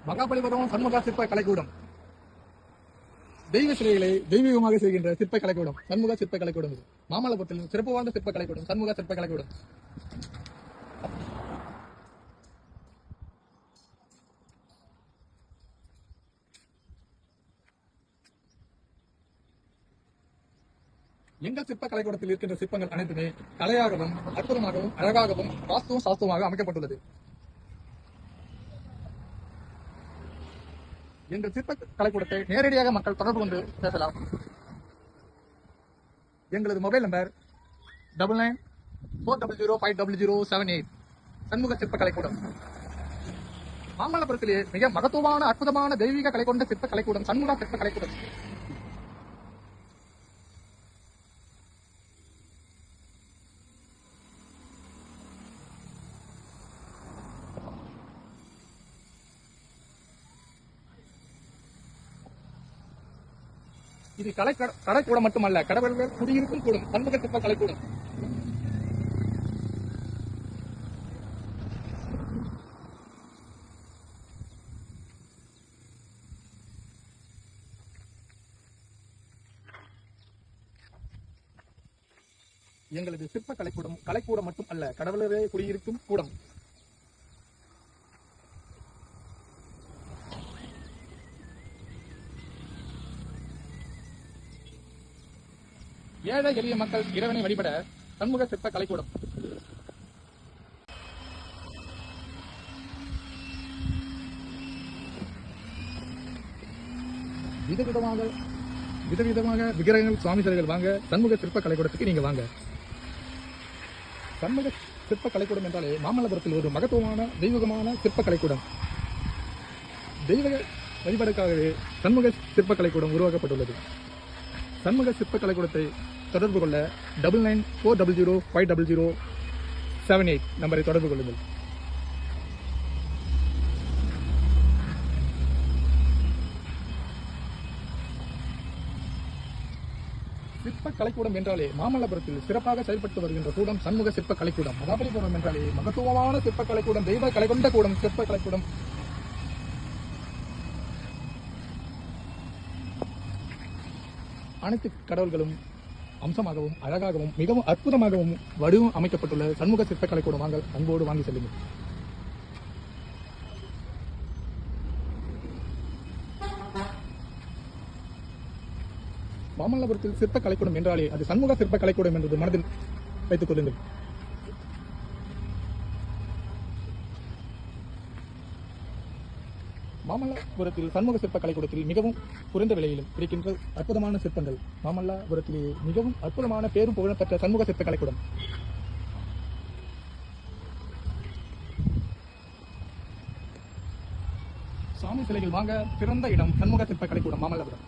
மகாபலிபுரம் சண்முக சிற்ப கலைக்கூடம். தெய்வ சிலைகளை தெய்வீகமாக செய்கின்ற சிற்ப கலைக்கூடம் சண்முக சிற்ப கலைக்கூடம். இது மாமல்லபுரத்தில் சிறப்பு வாய்ந்த சிற்ப கலைக்கூடம் சண்முக சிற்ப கலைக்கூடம். எங்கள் சிற்ப கலைக்கூடத்தில் இருக்கின்ற சிற்பங்கள் அனைத்துமே கலையாகவும் அற்புதமாகவும் அழகாகவும் வாஸ்துவும் சாஸ்துவமாக அமைக்கப்பட்டுள்ளது. எங்கள் சிற்ப கலைக்கூடத்தை நேரடியாக மக்கள் தொடர்பு கொண்டு பேசலாம். எங்களது மொபைல் நம்பர் 9940050078. சண்முக சிற்ப கலைக்கூடம். மாமல்லபுரத்திலே மிக மகத்துவமான அற்புதமான தெய்வீக கலை கொண்ட சிற்ப கலைக்கூடம் சண்முக சிற்ப கலைக்கூடம். இது கலைக்கூடம் மட்டுமல்ல, கடவுள்கள் குடியிருக்கும் கூடும் சண்முக சிற்ப கலைக்கூடம். எங்களது சிற்ப கலைக்கூடம் கலைக்கூடம் மட்டும் அல்ல, கடவுளரே குடியிருக்கும் கூடம். ஏழை எளிய மக்கள் இறைவனை வழிபட சண்முக சிற்ப கலைக்கூடம். விதவிதமாக விக்கிரகங்கள் சுவாமி சிலைகள் வாங்க சண்முக சிற்ப கலைக்கூடத்துக்கு நீங்க வாங்க. சண்முக சிற்ப கலைக்கூடம் என்றாலே மாமல்லபுரத்தில் ஒரு மகத்துவமான தெய்வீகமான சிற்ப கலைக்கூடம். தெய்வ வழிபாடுக்காகவே சண்முக சிற்ப கலைக்கூடம் உருவாக்கப்பட்டுள்ளது. சண்முக சிற்ப கலைக்கூடத்தை தொடர்பு கொள்ள 9940050078 நம்பரை தொடர்பு கொள்ளுங்கள். சிற்ப கலைக்கூடம் என்றாலே மாமல்லபுரத்தில் சிறப்பாக செயல்பட்டு வருகின்ற கூடம் சண்முக சிற்ப கலைக்கூடம். மகாபலிபுரம் என்றாலே மகத்துவமான சிற்ப கலைக்கூடம், தெய்வ கலை கொண்ட கூடம் சிற்ப கலைக்கூடம். அனைத்து கடவுள்களும் அம்சமாகவும் அழகாகவும் மிகவும் அற்புதமாகவும் வடிவம் அமைக்கப்பட்டுள்ள சண்முக சிற்ப கலைக்கூடம் வாங்க அன்போடு வாங்கி செல்லுங்கள். மாமல்லபுரத்தில் சிற்ப கலைக்கூடம் என்றாலே அது சண்முக சிற்ப கலைக்கூடம் என்பது மனதில் வைத்துக் கொள்ளுங்கள். மாமல்லபுரத்தில் சண்முக சிற்ப கலைக்கூடத்தில் மிகவும் குறைந்த விலையிலும் கிடைக்கின்ற அற்புதமான சிற்பங்கள். மாமல்லபுரத்திலே மிகவும் அற்புதமான பேரும் புகழப்பெற்ற சண்முக சிற்ப கலைக்கூடம். சாமி சிலைகள் வாங்க சிறந்த இடம் சண்முக சிற்ப கலைக்கூடம் மாமல்லபுரம்.